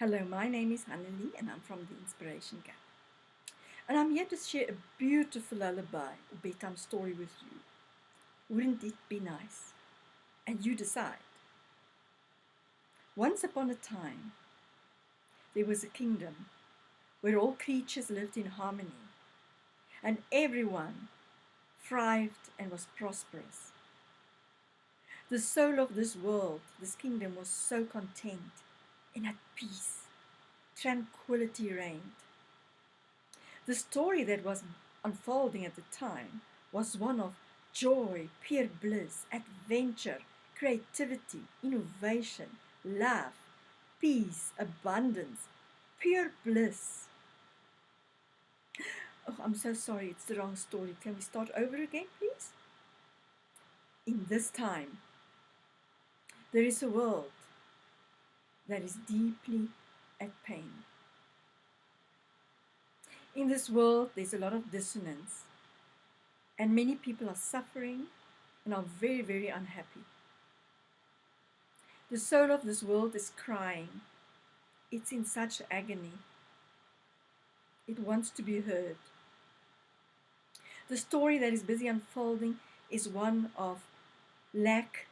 Hello, my name is Hannelie and I'm from the Inspiration Gap. And I'm here to share a beautiful lullaby or bedtime story with you. Wouldn't it be nice? And you decide. Once upon a time, there was a kingdom where all creatures lived in harmony and everyone thrived and was prosperous. The soul of this world, this kingdom, was so content and at peace. Tranquility reigned. The story that was unfolding at the time was one of joy, pure bliss, adventure, creativity, innovation, love, peace, abundance, pure bliss. Oh, I'm so sorry, it's the wrong story. Can we start over again, please? In this time, there is a world that is deeply at pain. In this world, there's a lot of dissonance, and many people are suffering and are very, very unhappy. The soul of this world is crying. It's in such agony. It wants to be heard. The story that is busy unfolding is one of lack,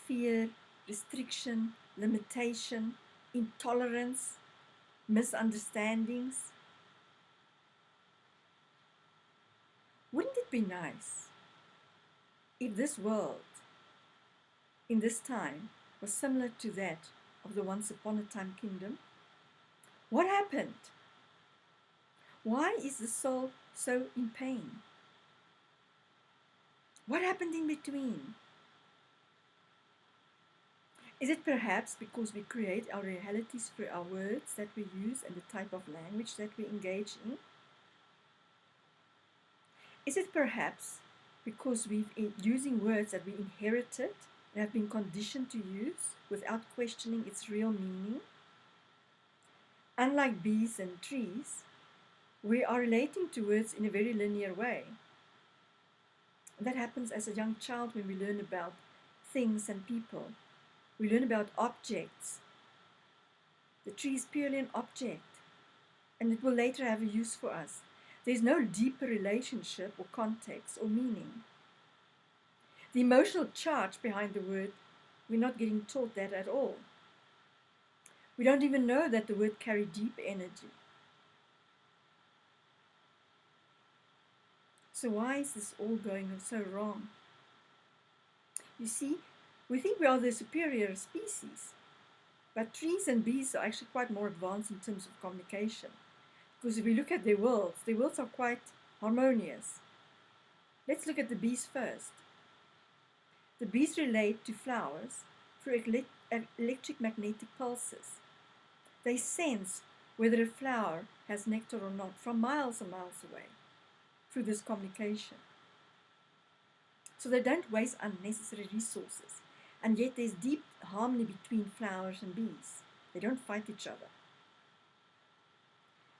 fear, restriction, limitation, intolerance, misunderstandings. Wouldn't it be nice if this world, in this time, was similar to that of the once upon a time kingdom? What happened? Why is the soul so in pain? What happened in between? Is it perhaps because we create our realities through our words that we use and the type of language that we engage in? Is it perhaps because we've using words that we inherited and have been conditioned to use without questioning its real meaning? Unlike bees and trees, we are relating to words in a very linear way. That happens as a young child when we learn about things and people. We learn about objects. The tree is purely an object, and it will later have a use for us. There's no deeper relationship or context or meaning. The emotional charge behind the word, we're not getting taught that at all. We don't even know that the word carries deep energy. So why is this all going so wrong? You see, we think we are the superior species, but trees and bees are actually quite more advanced in terms of communication. Because if we look at their worlds are quite harmonious. Let's look at the bees first. The bees relate to flowers through electric magnetic pulses. They sense whether a flower has nectar or not from miles and miles away through this communication. So they don't waste unnecessary resources, and yet there's deep harmony between flowers and bees. They don't fight each other.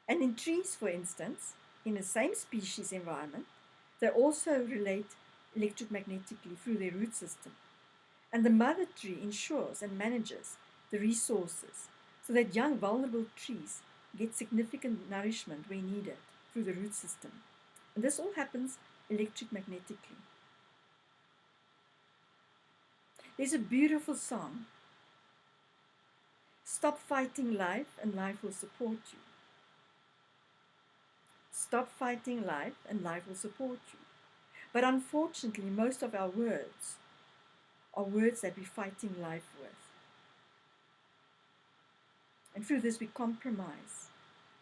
And in trees, for instance, in the same species environment, they also relate electromagnetically through their root system. And the mother tree ensures and manages the resources so that young vulnerable trees get significant nourishment where needed through the root system. And this all happens electromagnetically. There's a beautiful song. Stop fighting life and life will support you. Stop fighting life and life will support you. But unfortunately, most of our words are words that we're fighting life with. And through this we compromise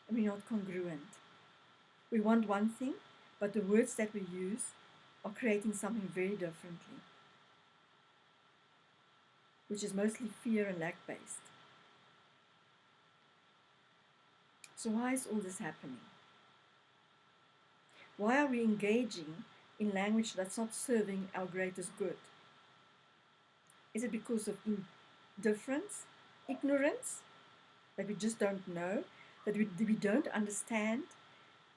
and we're not congruent. We want one thing, but the words that we use are creating something very differently, which is mostly fear and lack based. So why is all this happening? Why are we engaging in language that's not serving our greatest good? Is it because of indifference, ignorance, that we just don't know, that we don't understand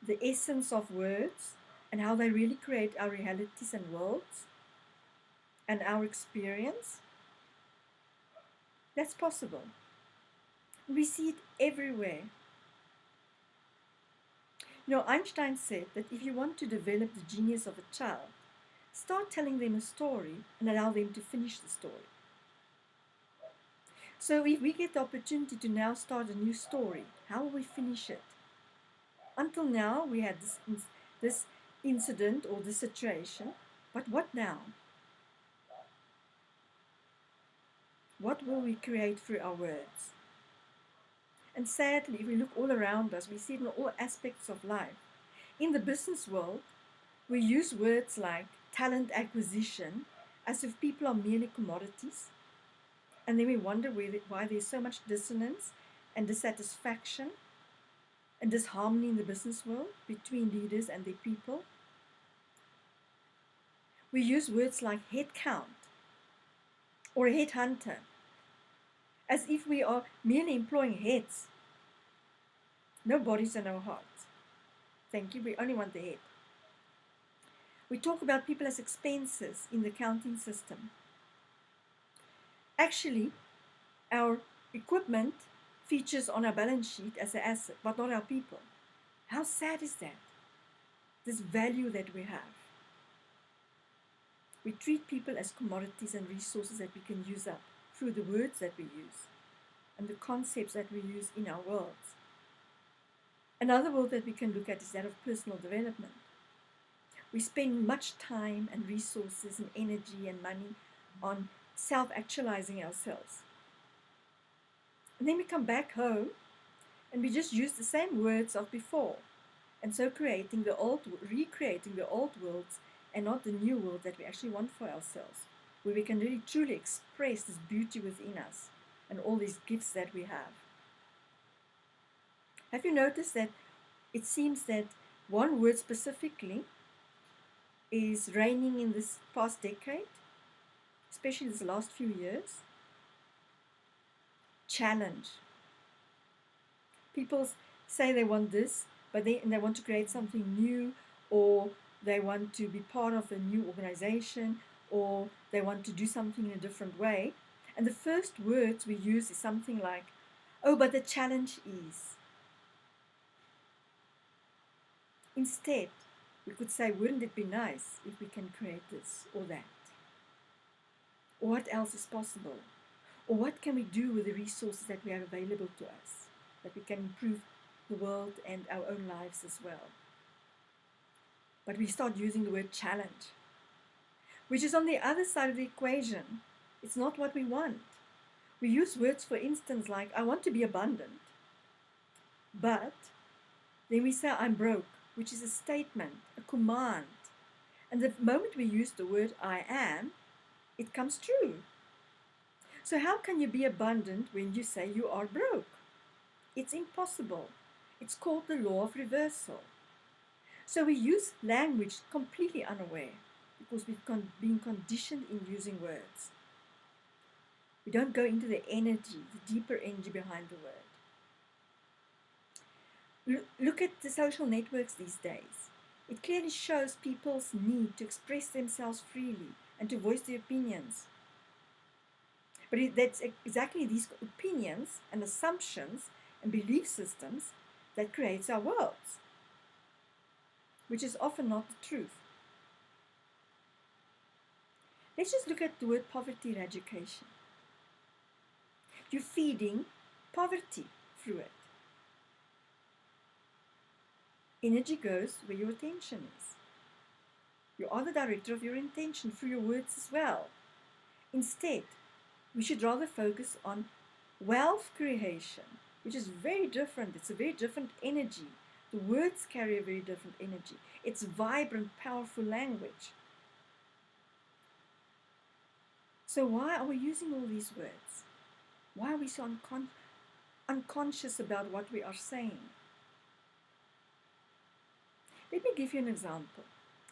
the essence of words and how they really create our realities and worlds and our experience? That's possible. We see it everywhere. Einstein said that if you want to develop the genius of a child, start telling them a story and allow them to finish the story. So if we get the opportunity to now start a new story, how will we finish it? Until now, we had this incident or this situation, but what now? What will we create through our words? And sadly, if we look all around us, we see it in all aspects of life. In the business world, we use words like talent acquisition as if people are merely commodities. And then we wonder why there's so much dissonance and dissatisfaction and disharmony in the business world between leaders and their people. We use words like headcount or headhunter as if we are merely employing heads. No bodies and no hearts. Thank you, we only want the head. We talk about people as expenses in the accounting system. Actually, our equipment features on our balance sheet as an asset, but not our people. How sad is that? This value that we have. We treat people as commodities and resources that we can use up through the words that we use and the concepts that we use in our worlds. Another world that we can look at is that of personal development. We spend much time and resources and energy and money on self-actualizing ourselves. And then we come back home and we just use the same words of before. And so recreating the old worlds and not the new world that we actually want for ourselves, where we can really truly express this beauty within us and all these gifts that we have. Have you noticed that it seems that one word specifically is reigning in this past decade, especially this last few years? Challenge. People say they want this, but they want to create something new, or they want to be part of a new organization, or they want to do something in a different way. And the first words we use is something like, oh, but the challenge is. Instead, we could say, wouldn't it be nice if we can create this or that? Or what else is possible? Or what can we do with the resources that we have available to us, that we can improve the world and our own lives as well? But we start using the word challenge, which is on the other side of the equation. It's not what we want. We use words, for instance, like, I want to be abundant. But then we say, I'm broke, which is a statement, a command. And the moment we use the word I am, it comes true. So how can you be abundant when you say you are broke? It's impossible. It's called the law of reversal. So we use language completely unaware because we've been conditioned in using words. We don't go into the energy, the deeper energy behind the word. Look at the social networks these days. It clearly shows people's need to express themselves freely and to voice their opinions. But that's exactly these opinions and assumptions and belief systems that creates our worlds, which is often not the truth. Let's just look at the word poverty eradication. You're feeding poverty through it. Energy goes where your attention is. You are the director of your intention through your words as well. Instead, we should rather focus on wealth creation, which is very different. It's a very different energy. The words carry a very different energy. It's vibrant, powerful language. So why are we using all these words? Why are we so unconscious about what we are saying? Let me give you an example.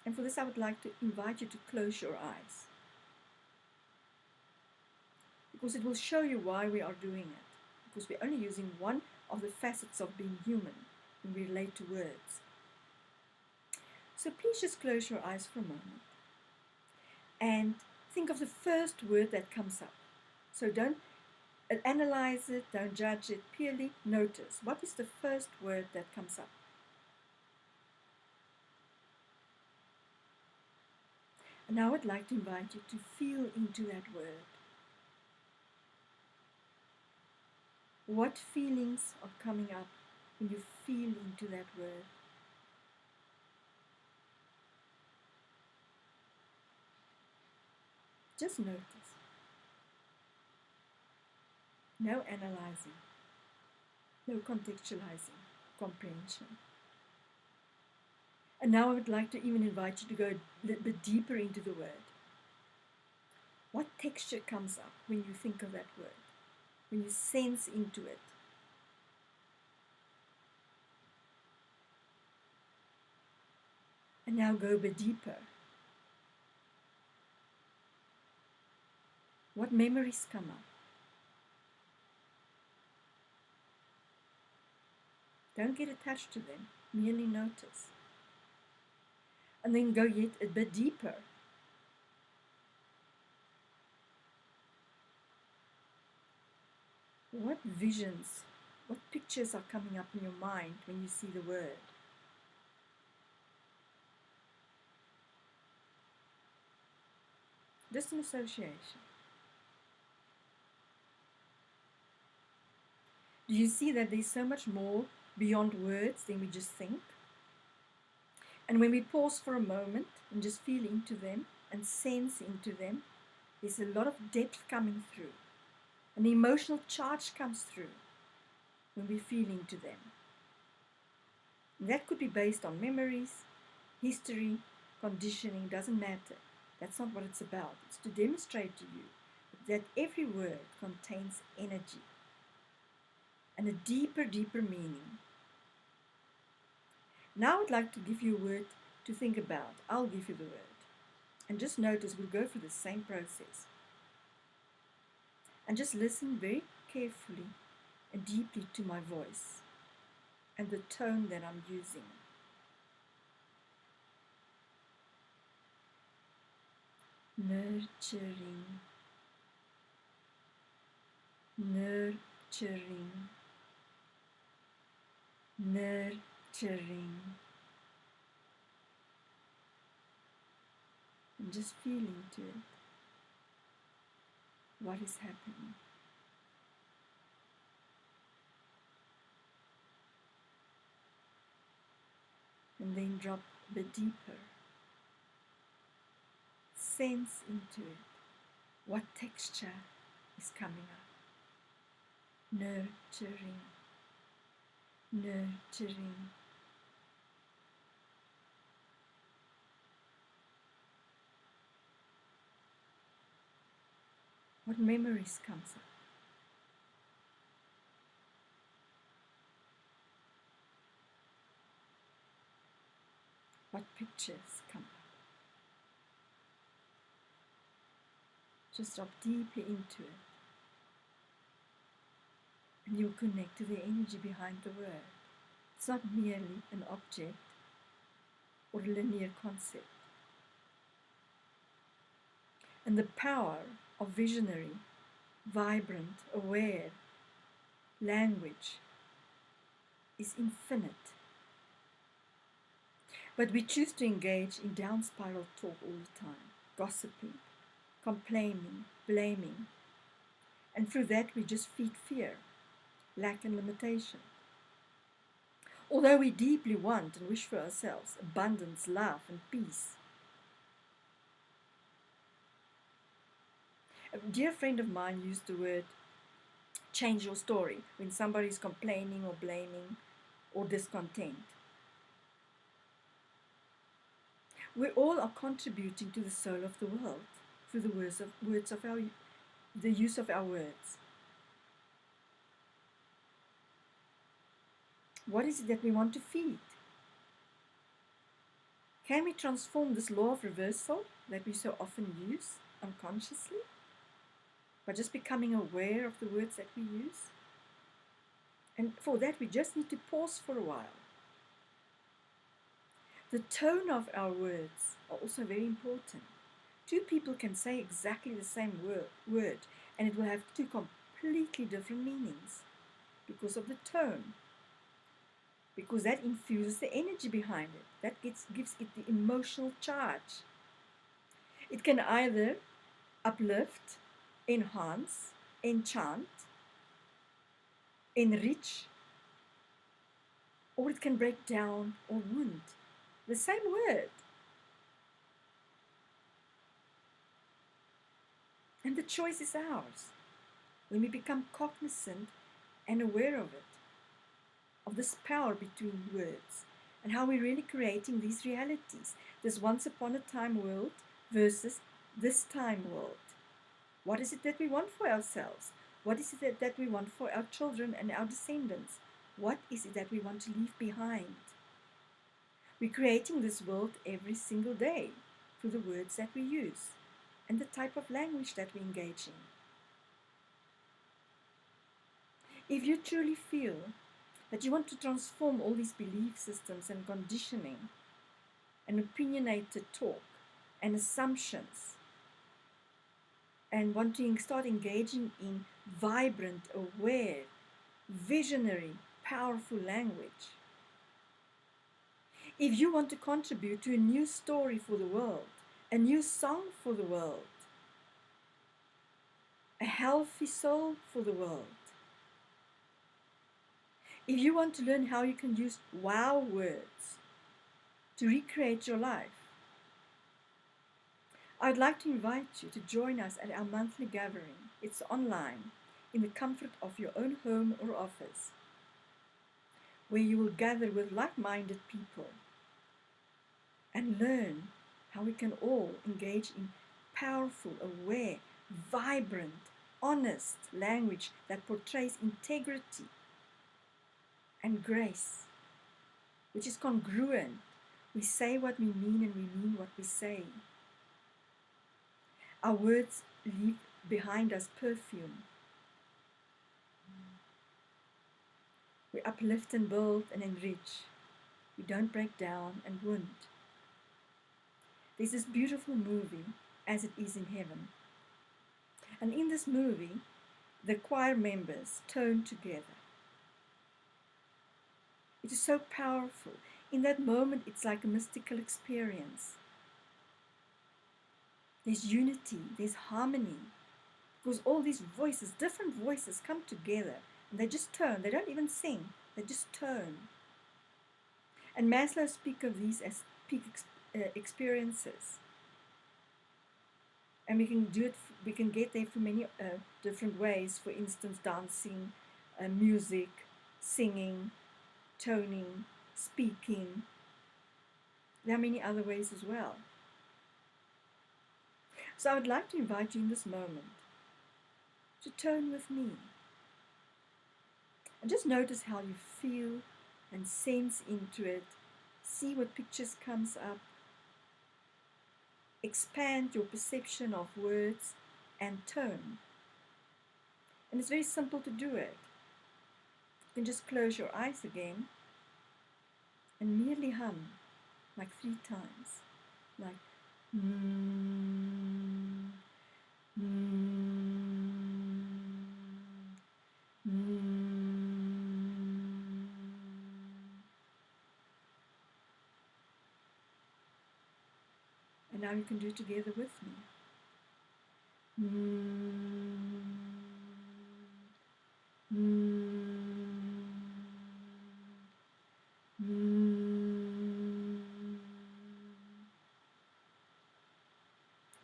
And for this, I would like to invite you to close your eyes, because it will show you why we are doing it. Because we're only using one of the facets of being human when we relate to words. So please just close your eyes for a moment and think of the first word that comes up. So don't Analyze it, don't judge it, purely notice. What is the first word that comes up? And now I'd like to invite you to feel into that word. What feelings are coming up when you feel into that word? Just notice. No analyzing, no contextualizing, comprehension. And now I would like to even invite you to go a little bit deeper into the word. What texture comes up when you think of that word? When you sense into it? And now go a bit deeper. What memories come up? Don't get attached to them, merely notice. And then go yet a bit deeper. What visions, what pictures are coming up in your mind when you see the word? Just an association. Do you see that there's so much more beyond words than we just think? And when we pause for a moment and just feel into them and sense into them, there's a lot of depth coming through. An emotional charge comes through when we feel into them. And that could be based on memories, history, conditioning, doesn't matter. That's not what it's about. It's to demonstrate to you that every word contains energy and a deeper, deeper meaning. Now I'd like to give you a word to think about. I'll give you the word. And just notice we'll go through the same process. And just listen very carefully and deeply to my voice and the tone that I'm using. Nurturing, nurturing, nurturing. And just feel into it. What is happening? And then drop a bit deeper. Sense into it. What texture is coming up? Nurturing, nurturing. What memories comes up? What pictures come up? Just drop deeply into it. And you'll connect to the energy behind the word. It's not merely an object or a linear concept. And the power of visionary, vibrant, aware language is infinite. But we choose to engage in down spiral talk all the time, gossiping, complaining, blaming. And through that we just feed fear, lack and limitation. Although we deeply want and wish for ourselves abundance, love and peace. A dear friend of mine used the word change your story when somebody's complaining or blaming or discontent. We all are contributing to the soul of the world through the use of our words. What is it that we want to feed? Can we transform this law of reversal that we so often use unconsciously by just becoming aware of the words that we use? And for that we just need to pause for a while. The tone of our words are also very important. Two people can say exactly the same word and it will have two completely different meanings because of the tone, because that infuses the energy behind it, that gives it the emotional charge. It can either uplift, enhance, enchant, enrich, or it can break down or wound. The same word. And the choice is ours when we become cognizant and aware of it, of this power between words, and how we're really creating these realities, this once upon a time world versus this time world. What is it that we want for ourselves? What is it that we want for our children and our descendants? What is it that we want to leave behind? We're creating this world every single day through the words that we use and the type of language that we engage in. If you truly feel that you want to transform all these belief systems and conditioning and opinionated talk and assumptions and want to start engaging in vibrant, aware, visionary, powerful language, if you want to contribute to a new story for the world, a new song for the world, a healthy soul for the world, if you want to learn how you can use wow words to recreate your life, I'd like to invite you to join us at our monthly gathering. It's online, in the comfort of your own home or office, where you will gather with like-minded people and learn how we can all engage in powerful, aware, vibrant, honest language that portrays integrity and grace, which is congruent. We say what we mean and we mean what we say. Our words leave behind us perfume. We uplift and build and enrich. We don't break down and wound. There's this beautiful movie, As It Is in Heaven. And in this movie, the choir members tone together. It is so powerful. In that moment, it's like a mystical experience. There's unity, there's harmony, because all these voices, different voices, come together and they just tone. They don't even sing, they just tone. And Maslow speaks of these as peak experiences. And we can do it. We can get there through many different ways. For instance, dancing, music, singing, toning, speaking. There are many other ways as well. So I would like to invite you in this moment to tone with me. And just notice how you feel and sense into it. See what pictures comes up. Expand your perception of words and tone. And it's very simple to do it. You can just close your eyes again and merely hum like 3 times. Like And now you can do it together with me.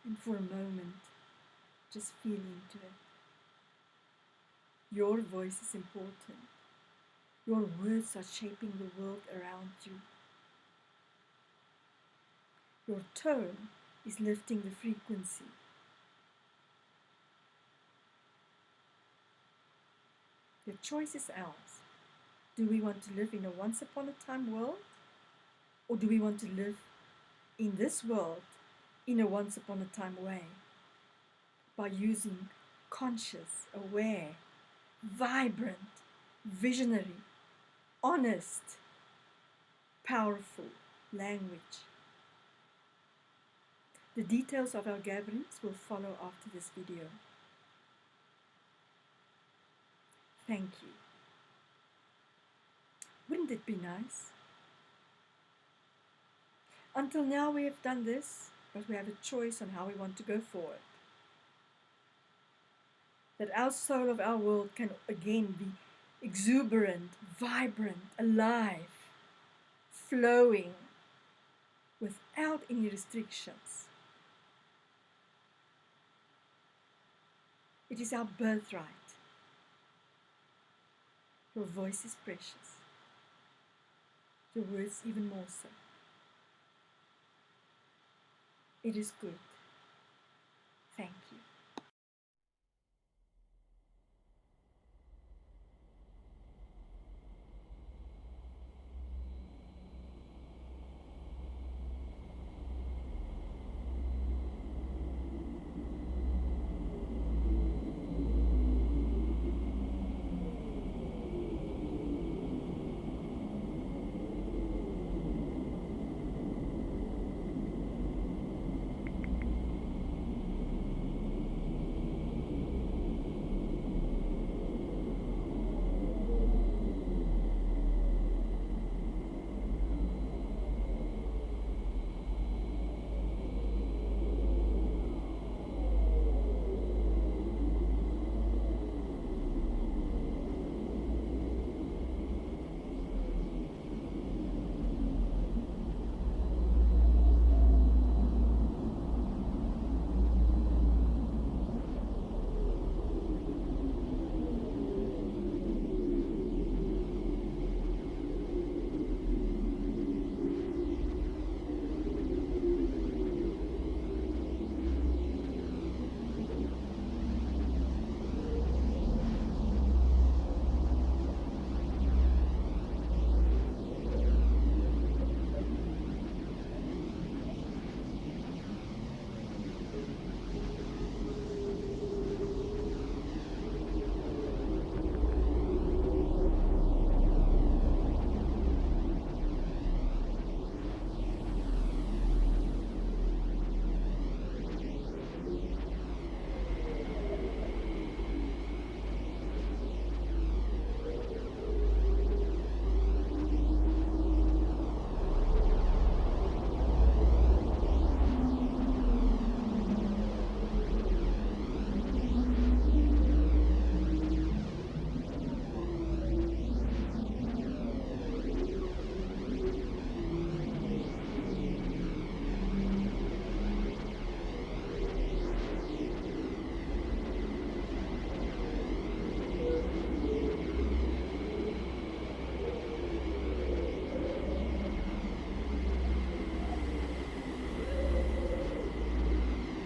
And for a moment, just feel into it. Your voice is important. Your words are shaping the world around you. Your tone is lifting the frequency. The choice is ours. Do we want to live in a once upon a time world? Or do we want to live in this world in a once upon a time way? By using conscious, aware, vibrant, visionary, honest, powerful language. The details of our gatherings will follow after this video. Thank you. Wouldn't it be nice? Until now we have done this, but we have a choice on how we want to go forward. That our soul of our world can again be exuberant, vibrant, alive, flowing, without any restrictions. It is our birthright. Your voice is precious. Your words even more so. It is good. Thank you.